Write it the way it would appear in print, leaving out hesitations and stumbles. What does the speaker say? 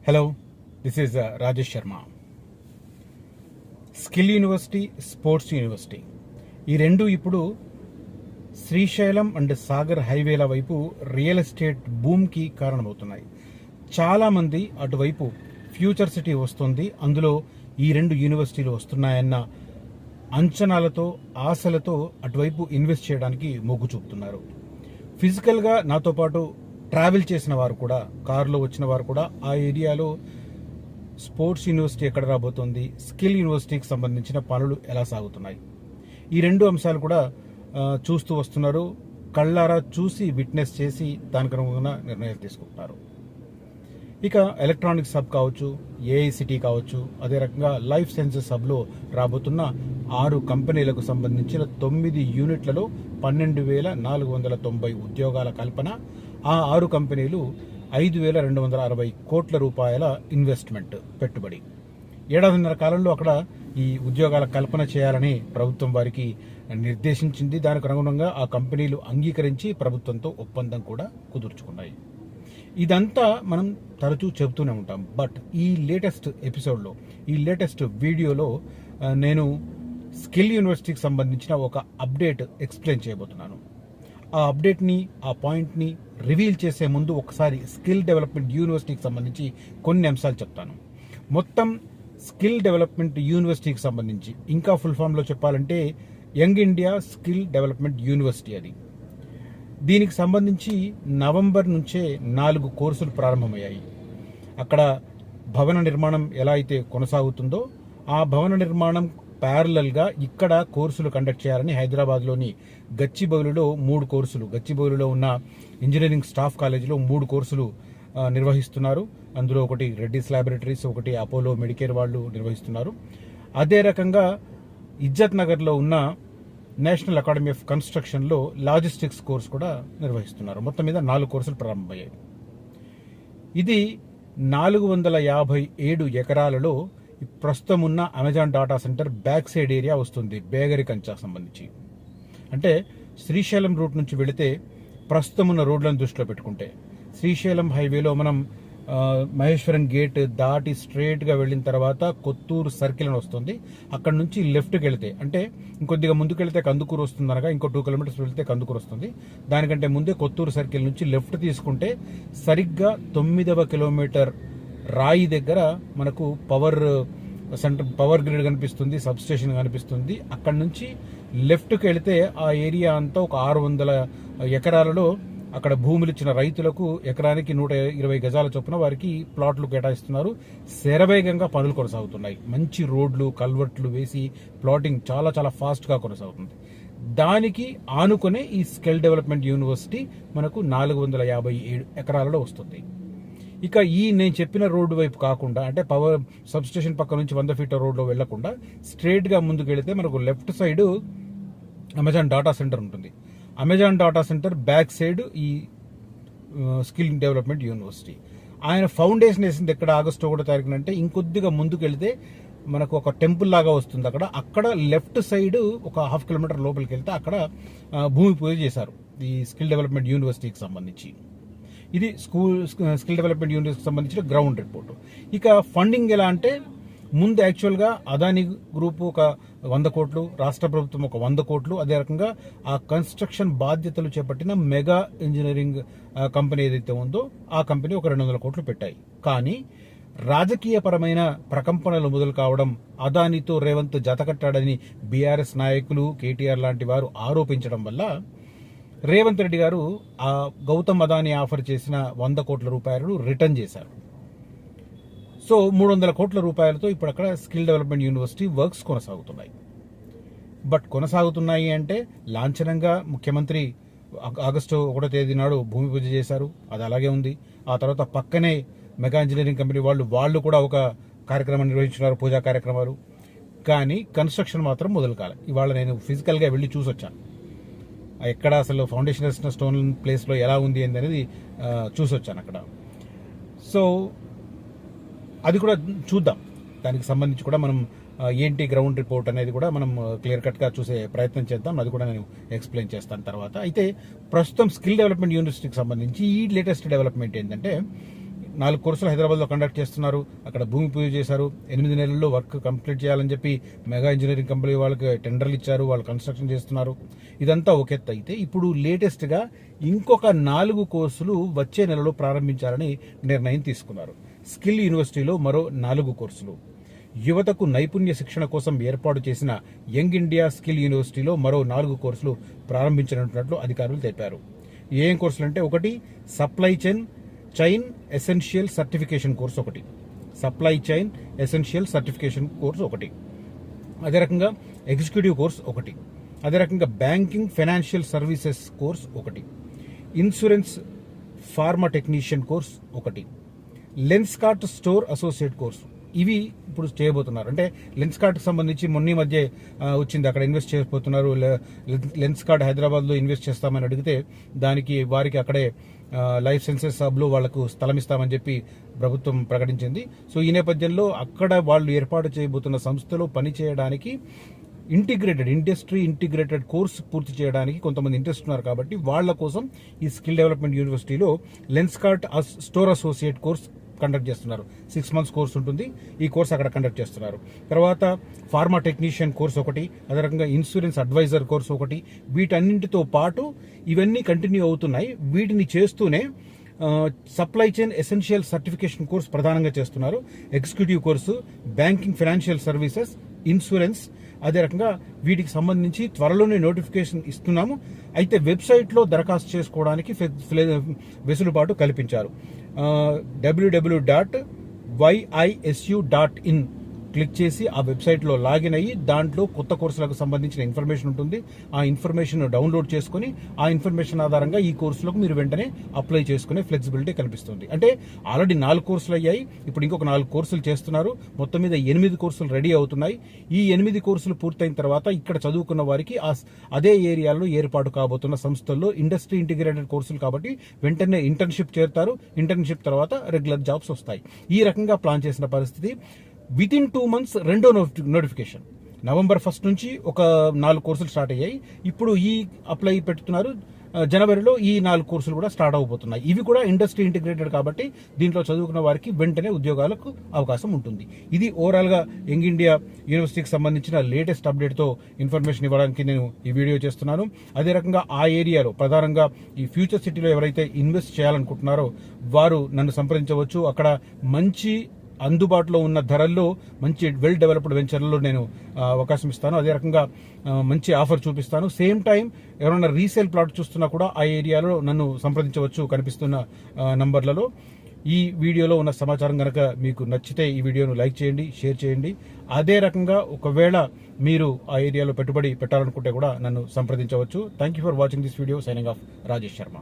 Hello, this is Rajesh Sharma. Skill university, sports university ఈ రెండు ఇప్పుడు శ్రీశైలం అండ్ సాగర్ హైవేల వైపు రియల్ ఎస్టేట్ బూమ్కి కారణమవుతున్నాయి. చాలామంది అటువైపు ఫ్యూచర్ సిటీ వస్తుంది, అందులో ఈ రెండు యూనివర్సిటీలు వస్తున్నాయన్న అంచనాలతో, ఆశలతో అటువైపు ఇన్వెస్ట్ చేయడానికి మొగ్గు చూపుతున్నారు. ఫిజికల్గా నాతో పాటు ట్రావెల్ చేసిన వారు కూడా, కారులో వచ్చిన వారు కూడా ఆ ఏరియాలో స్పోర్ట్స్ యూనివర్సిటీ ఎక్కడ రాబోతోంది, స్కిల్ యూనివర్సిటీకి సంబంధించిన పనులు ఎలా సాగుతున్నాయి, ఈ రెండు అంశాలు కూడా చూస్తూ వస్తున్నారు. కళ్ళారా చూసి విట్నెస్ చేసి దానికి అనుగుణంగా నిర్ణయాలు తీసుకుంటున్నారు. ఇక ఎలక్ట్రానిక్స్ హబ్ కావచ్చు, ఏఐ సిటీ కావచ్చు, అదే రకంగా లైఫ్ సైన్సెస్ హబ్లో రాబోతున్న 6 కంపెనీలకు సంబంధించిన 9 యూనిట్లలో 12,490 ఉద్యోగాల కల్పన. ఆ 6 కంపెనీలు 5,260 కోట్ల రూపాయల ఇన్వెస్ట్మెంట్ పెట్టుబడి. ఏడాదిన్నర కాలంలో అక్కడ ఈ ఉద్యోగాల కల్పన చేయాలని ప్రభుత్వం వారికి నిర్దేశించింది. దానికి అనుగుణంగా ఆ కంపెనీలు అంగీకరించి ప్రభుత్వంతో ఒప్పందం కూడా కుదుర్చుకున్నాయి. ఇదంతా మనం తరచూ చెబుతూనే ఉంటాం. బట్ ఈ లేటెస్ట్ ఎపిసోడ్లో, ఈ లేటెస్ట్ వీడియోలో నేను స్కిల్ యూనివర్సిటీకి సంబంధించిన ఒక అప్డేట్ ఎక్స్ప్లెయిన్ చేయబోతున్నాను. ఆ అప్డేట్ని, ఆ పాయింట్ని రివీల్ చేసే ముందు ఒకసారి స్కిల్ డెవలప్మెంట్ యూనివర్సిటీకి సంబంధించి కొన్ని అంశాలు చెప్తాను. మొత్తం స్కిల్ డెవలప్మెంట్ యూనివర్సిటీకి సంబంధించి, ఇంకా ఫుల్ ఫామ్లో చెప్పాలంటే young India skill development university అది. దీనికి సంబంధించి నవంబర్ నుంచే 4 కోర్సులు ప్రారంభమయ్యాయి. అక్కడ భవన నిర్మాణం ఎలా అయితే కొనసాగుతుందో, ఆ భవన నిర్మాణం ప్యారలల్గా ఇక్కడ కోర్సులు కండక్ట్ చేయాలని హైదరాబాద్లోని గచ్చిబౌలిలో 3 కోర్సులు, గచ్చిబౌలిలో ఉన్న ఇంజనీరింగ్ స్టాఫ్ కాలేజీలో 3 కోర్సులు నిర్వహిస్తున్నారు. అందులో ఒకటి రెడ్డిస్ ల్యాబొరేటరీస్, ఒకటి అపోలో మెడికేర్ వాళ్ళు నిర్వహిస్తున్నారు. అదే రకంగా ఇజ్జత్ నగర్లో ఉన్న నేషనల్ అకాడమీ ఆఫ్ కన్స్ట్రక్షన్లో లాజిస్టిక్స్ కోర్స్ కూడా నిర్వహిస్తున్నారు. మొత్తం మీద 4 కోర్సులు ప్రారంభమయ్యాయి. ఇది 457 ఎకరాలలో ప్రస్తుతం ఉన్న Amazon data centre back side area వస్తుంది, బేగరి కంచాకు సంబంధించి. అంటే శ్రీశైలం రూట్ నుంచి వెళితే ప్రస్తుతం ఉన్న రోడ్లను దృష్టిలో పెట్టుకుంటే, శ్రీశైలం హైవేలో మనం మహేశ్వరం గేట్ దాటి స్ట్రైట్గా వెళ్ళిన తర్వాత కొత్తూరు సర్కిల్ అని వస్తుంది. అక్కడ నుంచి లెఫ్ట్కి వెళితే, అంటే ఇంకొద్దిగా ముందుకు వెళితే కందుకూరు వస్తుంది, అనగా ఇంకో 2 కిలోమీటర్స్ వెళితే కందుకూరు వస్తుంది. దానికంటే ముందే కొత్తూరు సర్కిల్ నుంచి లెఫ్ట్ తీసుకుంటే సరిగ్గా 9వ కిలోమీటర్ రాయి దగ్గర మనకు పవర్ సెంటర్, పవర్ గ్రిడ్ కనిపిస్తుంది, సబ్ స్టేషన్ కనిపిస్తుంది. అక్కడ నుంచి లెఫ్ట్కి వెళితే ఆ ఏరియా అంతా ఒక 600 ఎకరాలలో అక్కడ భూములు ఇచ్చిన రైతులకు ఎకరానికి 120 గజాల చొప్పున వారికి ప్లాట్లు కేటాయిస్తున్నారు. శరవేగంగా పనులు కొనసాగుతున్నాయి. మంచి రోడ్లు, కల్వర్ట్లు వేసి ప్లాటింగ్ చాలా చాలా ఫాస్ట్గా కొనసాగుతుంది. దానికి ఆనుకునే ఈ స్కిల్ డెవలప్మెంట్ యూనివర్సిటీ మనకు 457 ఎకరాలలో వస్తుంది. ఇక ఈ నేను చెప్పిన రోడ్డు వైపు కాకుండా, అంటే పవర్ సబ్ స్టేషన్ పక్క నుంచి 100 ఫీట్ల రోడ్లో వెళ్లకుండా స్ట్రైట్గా ముందుకు వెళితే మనకు left side Amazon data centre ఉంటుంది. Amazon data centre back side ఈ స్కిల్ డెవలప్మెంట్ యూనివర్సిటీ. ఆయన ఫౌండేషన్ వేసింది ఎక్కడ, ఆగస్టు 1వ తారీఖున అంటే ఇంకొద్దిగా ముందుకు వెళితే మనకు ఒక టెంపుల్ లాగా వస్తుంది. అక్కడ లెఫ్ట్ సైడ్ ఒక 1/2 కిలోమీటర్ లోపలికి వెళ్తే అక్కడ భూమి పూజ చేశారు ఈ స్కిల్ డెవలప్మెంట్ యూనివర్సిటీకి సంబంధించి. ఇది స్కిల్ డెవలప్మెంట్ యూనివర్సిటీకి సంబంధించిన గ్రౌండ్ రిపోర్టు. ఇక ఫండింగ్ ఎలా అంటే, ముందు యాక్చువల్గా అదానీ గ్రూప్ ఒక 100 కోట్లు, రాష్ట్ర ప్రభుత్వం ఒక 100 కోట్లు, అదే రకంగా ఆ కన్స్ట్రక్షన్ బాధ్యతలు చేపట్టిన మెగా ఇంజనీరింగ్ కంపెనీ ఏదైతే ఉందో ఆ కంపెనీ ఒక 200 కోట్లు పెట్టాయి. కానీ రాజకీయపరమైన ప్రకంపనలు మొదలు కావడం, అదానీతో రేవంత్ జతకట్టాడని బీఆర్ఎస్ నాయకులు, కేటీఆర్ లాంటి వారు ఆరోపించడం వల్ల రేవంత్ రెడ్డి గారు ఆ గౌతమ్ అదానీ ఆఫర్ చేసిన 100 కోట్ల రూపాయలు రిటర్న్ చేశారు. సో 300 కోట్ల రూపాయలతో ఇప్పుడు అక్కడ స్కిల్ డెవలప్మెంట్ యూనివర్సిటీ వర్క్స్ కొనసాగుతున్నాయి. బట్ కొనసాగుతున్నాయి అంటే లాంఛనంగా ముఖ్యమంత్రి ఆగస్టు 1వ తేదీ నాడు భూమి పూజ చేశారు, అది అలాగే ఉంది. ఆ తర్వాత పక్కనే మెగా ఇంజనీరింగ్ కంపెనీ వాళ్ళు కూడా ఒక కార్యక్రమం నిర్వహించున్నారు, పూజా కార్యక్రమాలు. కానీ కన్స్ట్రక్షన్ మాత్రం మొదలు కాలే. ఇవాళ నేను ఫిజికల్గా వెళ్ళి చూసొచ్చాను. ఎక్కడ అసలు ఫౌండేషన్ వేసిన స్టోన్ ప్లేస్లో ఎలా ఉంది అనేది చూసొచ్చాను అక్కడ. సో అది కూడా చూద్దాం. దానికి సంబంధించి కూడా మనం ఏంటి గ్రౌండ్ రిపోర్ట్ అనేది కూడా మనం క్లియర్ కట్గా చూసే ప్రయత్నం చేద్దాం. అది కూడా నేను ఎక్స్ప్లెయిన్ చేస్తాను తర్వాత. అయితే ప్రస్తుతం స్కిల్ డెవలప్మెంట్ యూనివర్సిటీకి సంబంధించి ఈ లేటెస్ట్ డెవలప్మెంట్ ఏంటంటే, 4 కోర్సులు హైదరాబాద్లో కండక్ట్ చేస్తున్నారు. అక్కడ భూమి పూజ చేశారు. 8 నెలల్లో వర్క్ కంప్లీట్ చేయాలని చెప్పి మెగా ఇంజనీరింగ్ కంపెనీ వాళ్ళకి టెండర్లు ఇచ్చారు. వాళ్ళు కన్స్ట్రక్షన్ చేస్తున్నారు. ఇదంతా ఒక ఎత్తు అయితే ఇప్పుడు లేటెస్ట్గా ఇంకొక 4 కోర్సులు వచ్చే నెలలో ప్రారంభించాలని నిర్ణయం తీసుకున్నారు. స్కిల్ యూనివర్సిటీలో మరో 4 కోర్సులు, యువతకు నైపుణ్య శిక్షణ కోసం ఏర్పాటు చేసిన యంగ్ ఇండియా స్కిల్ యూనివర్సిటీలో మరో 4 కోర్సులు ప్రారంభించనున్నట్లు అధికారులు తెలిపారు. ఏం కోర్సులు అంటే, ఒకటి supply chain essential certification course ఒకటి, supply chain essential certification course ఒకటి, అదే రకంగా ఎగ్జిక్యూటివ్ కోర్స్ ఒకటి, అదే రకంగా బ్యాంకింగ్ ఫైనాన్షియల్ సర్వీసెస్ కోర్స్ ఒకటి, ఇన్సూరెన్స్ ఫార్మా టెక్నీషియన్ కోర్స్ ఒకటి, లెన్స్కార్ట్ స్టోర్ అసోసియేట్ కోర్సు. ఇవి ఇప్పుడు చేయబోతున్నారు. అంటే లెన్స్కార్ట్కి సంబంధించి మొన్న మధ్య వచ్చింది, అక్కడ ఇన్వెస్ట్ చేయబోతున్నారు. లెన్స్కార్ట్ హైదరాబాద్లో ఇన్వెస్ట్ చేస్తామని అడిగితే దానికి వారికి అక్కడే లైఫ్ సైన్సెస్ హబ్లో వాళ్లకు స్థలం ఇస్తామని చెప్పి ప్రభుత్వం ప్రకటించింది. సో ఈ నేపథ్యంలో అక్కడ వాళ్ళు ఏర్పాటు చేయబోతున్న సంస్థలో పనిచేయడానికి ఇండస్ట్రీ ఇంటిగ్రేటెడ్ కోర్స్ పూర్తి చేయడానికి కొంతమంది ఇంట్రెస్ట్ ఉన్నారు. కాబట్టి వాళ్ల కోసం ఈ స్కిల్ డెవలప్మెంట్ యూనివర్సిటీలో Lenskart store associate course conduct చేస్తున్నారు. 6 months కోర్స్ ఉంటుంది. ఈ కోర్స్ అక్కడ కండక్ట్ చేస్తున్నారు. తర్వాత ఫార్మా టెక్నీషియన్ కోర్స్ ఒకటి, అదే రకంగా ఇన్సూరెన్స్ అడ్వైజర్ కోర్స్ ఒకటి. వీటన్నింటితో పాటు ఇవన్నీ కంటిన్యూ అవుతున్నాయి. వీటిని చేస్తూనే supply chain essential certification course ప్రధానంగా చేస్తున్నారు. Executive course, banking financial services, insurance, అదే రకంగా వీటికి సంబంధించి త్వరలోనే నోటిఫికేషన్ ఇస్తున్నాము. అయితే వెబ్సైట్లో దరఖాస్తు చేసుకోవడానికి వెసులుబాటు కల్పించారు. www.yisu.in క్లిక్ చేసి ఆ వెబ్సైట్లో లాగిన్ అయ్యి దాంట్లో కొత్త కోర్సులకు సంబంధించిన ఇన్ఫర్మేషన్ ఉంటుంది. ఆ ఇన్ఫర్మేషన్ డౌన్లోడ్ చేసుకుని ఆ ఇన్ఫర్మేషన్ ఆధారంగా ఈ కోర్సులకు మీరు వెంటనే అప్లై చేసుకునే ఫ్లెక్సిబిలిటీ కనిపిస్తుంది. అంటే ఆల్రెడీ 4 కోర్సులు అయ్యాయి, ఇప్పుడు ఇంకొక 4 కోర్సులు చేస్తున్నారు. మొత్తం మీద 8 కోర్సులు రెడీ అవుతున్నాయి. ఈ 8 కోర్సులు పూర్తయిన తర్వాత ఇక్కడ చదువుకున్న వారికి అదే ఏరియాలో ఏర్పాటు కాబోతున్న సంస్థల్లో ఇండస్ట్రీ ఇంటిగ్రేటెడ్ కోర్సులు కాబట్టి వెంటనే ఇంటర్న్షిప్ చేరుతారు. ఇంటర్న్షిప్ తర్వాత రెగ్యులర్ జాబ్స్ వస్తాయి. ఈ రకంగా ప్లాన్ చేసిన పరిస్థితి. వితిన్ 2 months రెండో నోటిఫికేషన్ November 1st నుంచి ఒక 4 కోర్సులు స్టార్ట్ అయ్యాయి. ఇప్పుడు ఈ అప్లై పెడుతున్నారు. జనవరిలో ఈ 4 కోర్సులు కూడా స్టార్ట్ అవబోతున్నాయి. ఇవి కూడా ఇండస్ట్రీ ఇంటిగ్రేటెడ్ కాబట్టి దీంట్లో చదువుకున్న వారికి వెంటనే ఉద్యోగాలకు అవకాశం ఉంటుంది. ఇది ఓవరాల్ గా యంగ్ ఇండియా యూనివర్సిటీకి సంబంధించిన లేటెస్ట్ అప్డేట్తో ఇన్ఫర్మేషన్ ఇవ్వడానికి నేను ఈ వీడియో చేస్తున్నాను. అదే రకంగా ఆ ఏరియాలో ప్రధానంగా ఈ ఫ్యూచర్ సిటీలో ఎవరైతే ఇన్వెస్ట్ చేయాలనుకుంటున్నారో వారు నన్ను సంప్రదించవచ్చు. అక్కడ మంచి అందుబాటులో ఉన్న ధరల్లో మంచి వెల్ డెవలప్డ్ వెంచర్లలో నేను అవకాశం ఇస్తాను. అదే రకంగా మంచి ఆఫర్ చూపిస్తాను. సేమ్ టైం ఎవరైనా రీసేల్ ప్లాట్ చూస్తున్నా కూడా ఆ ఏరియాలో నన్ను సంప్రదించవచ్చు కనిపిస్తున్న నంబర్లలో. ఈ వీడియోలో ఉన్న సమాచారం కనుక మీకు నచ్చితే ఈ వీడియోను లైక్ చేయండి, షేర్ చేయండి. అదే రకంగా ఒకవేళ మీరు ఆ ఏరియాలో పెట్టుబడి పెట్టాలనుకుంటే కూడా నన్ను సంప్రదించవచ్చు. Thank you for watching this video. Signing off, Rajesh Sharma.